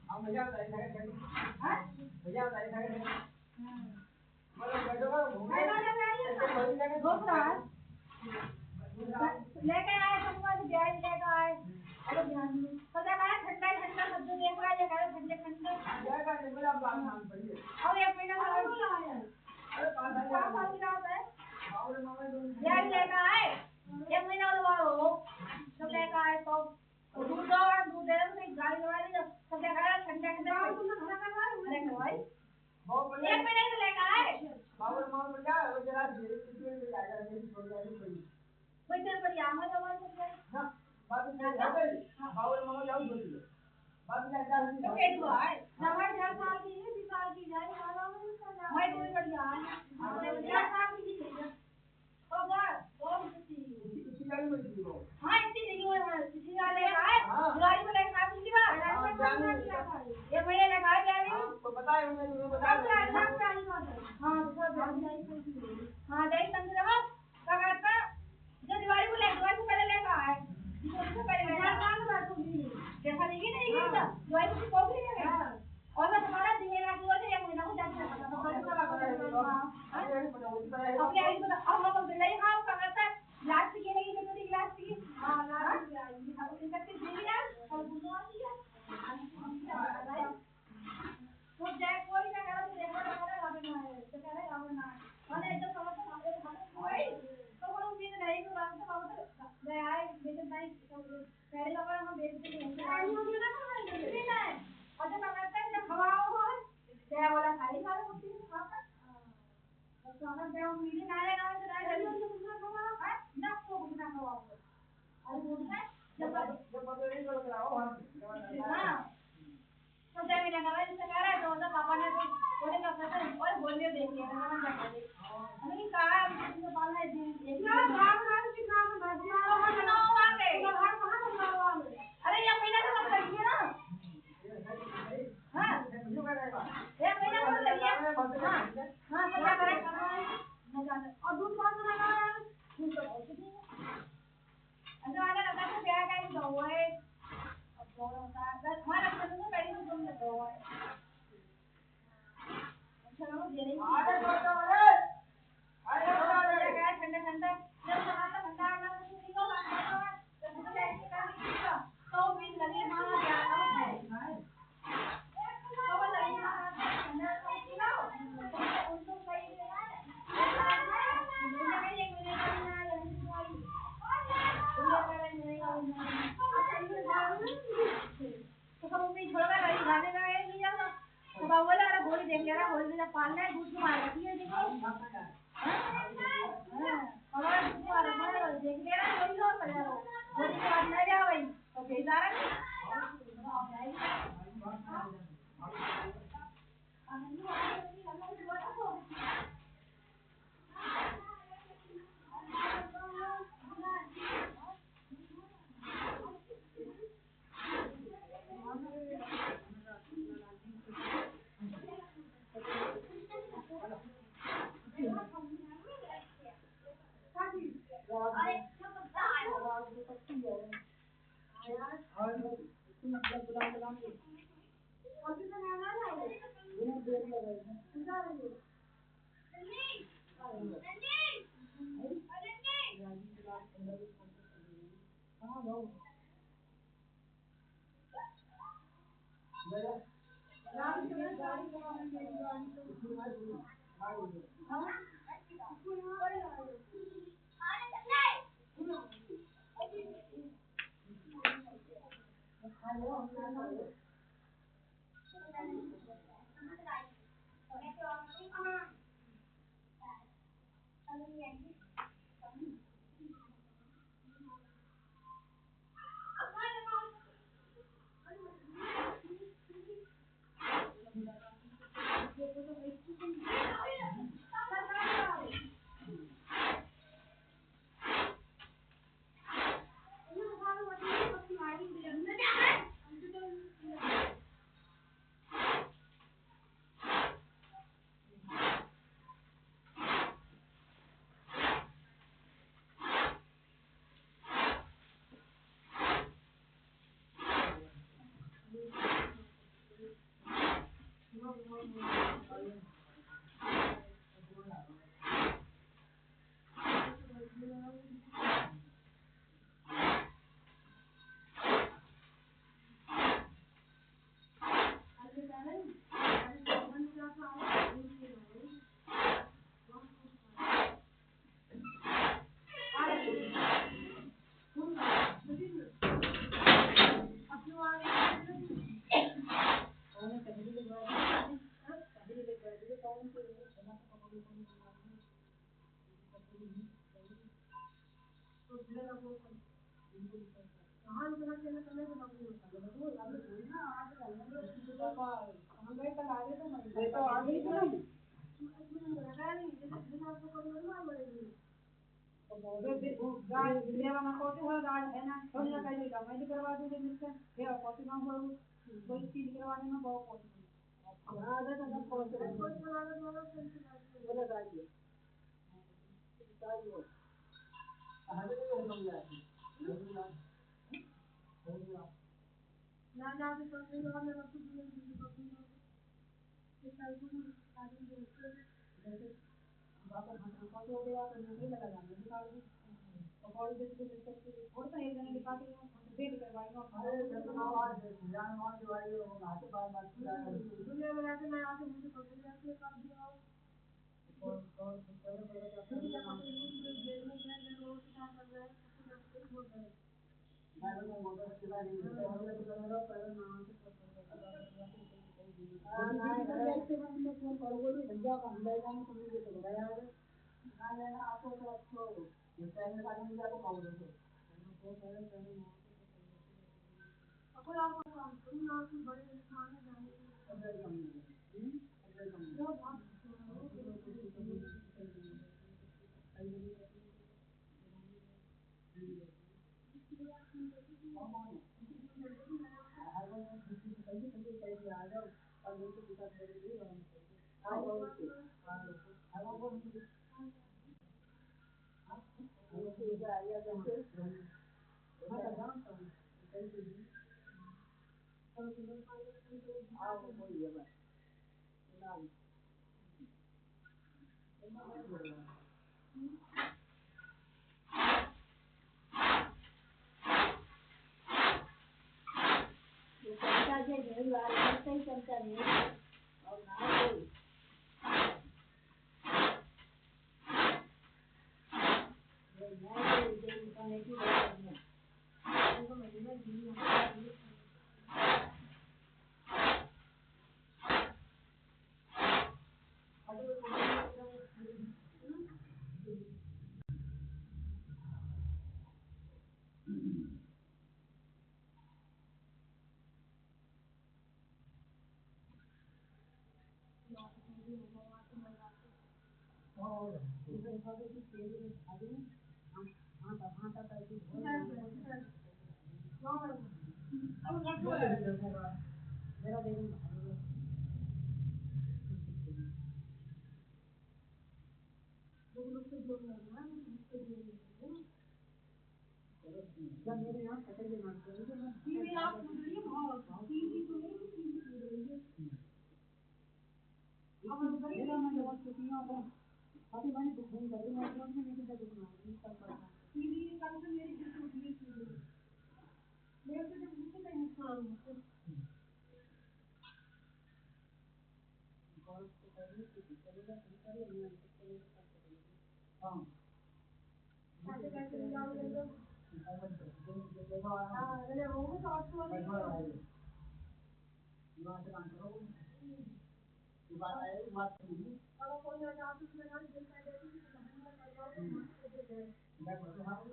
हम भैया बताइए हां भैया बताइए मतलब बैठो घूमने घूम रहा है लेके आए तुमको तो ब्याज लेके आए अरे ध्यान में तो जब आए ठंडा ठंडा सब जो देख रहा है ये कह रहे ठंडे ठंडे जाएगा देखो आप बात मान पड़िए और 1 महीना का आया अरे 5 साल की बात है बाबू मामा ब्याज लेके आए 1 महीना हो सब लेके आए तो दूध दो और दूध दे दो गाड़ी लगा दी सब देखा रहा ठंडा ठंडा तुमने खाना करवाया लेके भाई बहुत बढ़िया 1 महीने से लेके आए बाबू मामा बोल जा वो जरा धीरे धीरे जाएगा मेरी छोड़ जाएगी कोई तेरे पर आमा जवान कर जाए हां बात नहीं है बाबू मामा जाओ बोल दिए बात नहीं जा रही है केडी भाई नवा 4 साल की है 20 साल की जाए वाला मैं कोई बढ़िया है 4 साल की है ओ बात कौन सी गाड़ी में थी वो हां इतनी नहीं हुई है किसी वाले है गाड़ी में लेके आ पिछली बार ये महीने लगा जाए तो बताए उन्हें तुम्हें बताया हां हां दही संग रहो क्या करता जो दिवाली को पहले लेकर आए इससे पहले देखा नहीं कि नहीं गया दिवाली को कोई नहीं गया और मैं तुम्हारा दिवेला की वजह 1 महीना को जाके अपने आई तो अब हम बिलाई हां क्या करता लास्ट की नहीं तो मेरी लास्ट की हां लास्ट की आई हम इकट्ठे दे यार और बुनवा दिया तो जय कोई ना करा तो देखो ना गाना है तो कह रहे गाना ना मैंने जब समझ में आया तो वो उम्मीद नहीं कि बात तो बहुत मैं आए लेकिन नहीं पहले लगा हम बेच देंगे आई हो ना नहीं ना और जब करते हैं जब खवाओ हो क्या बोला खाली वाला मुट्ठी खा तो अगर मैं उम्मीद ना आए ना तो ना खवाओ है ना तो ना खवाओ अरे बोलता है जब नहीं कर कराओ हां तो जब मैंने कहा इससे कह रहा है तो पापा ने तो बोले का कहता ओए बोलिए देख लिया मैंने क्या दे मैंने कहा तुमने पालना है एक ना भाग भाग की काम ना बनाओ आगे तो भाग कहां बनाओ आगे अरे ये महीना तो करिए ना हां एक महीना तो करिए हां क्या करे मैं जाने और दूध कौन सा लगा है दूध तो बहुत नहीं अच्छा आने लगा तो क्या का ही दो है अब होता है हमारा तो पहले से तुमने दो है चलो दे रही आगे बढ़ो अरे ठंडा ठंडा जब समाता ठंडा आना तो निकल आता है तो दूध लेके कर तो भी लगे मां क्या है तो वो लगे मां ठंडा तो पिलाओ उनको सही देना है मुझे कहीं 1 महीने का ना रहने दिवाली दुनिया का नहीं तो सब उम्मीद छोड़ कर रही गाने में नहीं जाता तो बाबू बोला अरे घोड़ी देख ले रहा घोड़ी से जब पालना है दूध मार रखी है देखो और दूध मार रखा है देख ले रहा घोड़ी और कर रहा घोड़ी के बाद ले जा भाई तो भेज आ रहा લેવામાં ખોટું હોય ગાળ એના તમને કઈ દે તમે કરવા દો મિસ્ટર એ ખોટું ના હોય કોઈ ચીજ કરવાની ન બહુ ખોટું હા તો તમે ખોટું કોઈ કરવાનું બોલો બોલે ગાડી ગાડી હવે તો હું ના ના તો તમે વાળા રસ્તો કે સાઈડ આદમી દેખો बापर भाषा को जो देवा तो नहीं लगा जाने निकाल दी और देख के करके और तो एक जने निकाल के वेट करवाएंगे अरे कितना बार जान मान दिवाई हो हाथ बार बार दुनिया में आके मैं आके मुझे पकड़ के कर दिया और पहले पहले अपने नाम से जेल में गया मैं रोज काम कर रहा है मैं तो मोटर चला नहीं पहले तो मेरा पहले नाम से फोन करोगे भैया का ले जाने तुम ये तो गया है ना लेना आपको तो अच्छो ये पहले वाले मुझे आपको कॉल करो तो पहले पहले अगर आप तुम ना कि बड़े इंसान जाने अबे कम अबे कम जो बात घड़ी बार सही चलता नहीं और ना कोई ये मैं ये करने की बात नहीं तो मैं जीवन जब मेरे यहाँ कटेंगे ना टीवी आप सुनिए बहुत टीवी तो नहीं अब मेरा मैं जब छुट्टियां होता अभी मैंने बुक नहीं कर दी मैं अपने में नहीं कर दूंगा नहीं कर पाता टीवी कल से मेरी छुट्टी थी मेरे से जब मुझसे नहीं सुना और तो करने की चलेगा करे नहीं हां कैसे कैसे जाओगे लोग हां अरे वो तो आपको ये बात काम करो ये बात है बात नहीं अब कोई ना आप उसमें ना देखा देती है तो हम कर जाओ तो मत दे दे मैं बोल रहा हूं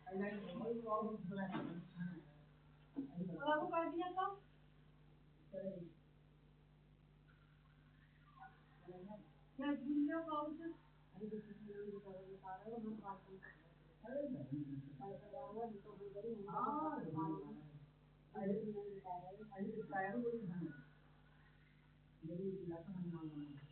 आई लाइन वही और दूसरा है और वो कर दिया तो क्या वीडियो कॉल से अरे तो वीडियो कर रहा है हम बात कर अरे नहीं तो वो तो गरी हां आई आई आई बोली हां गरी लाता हम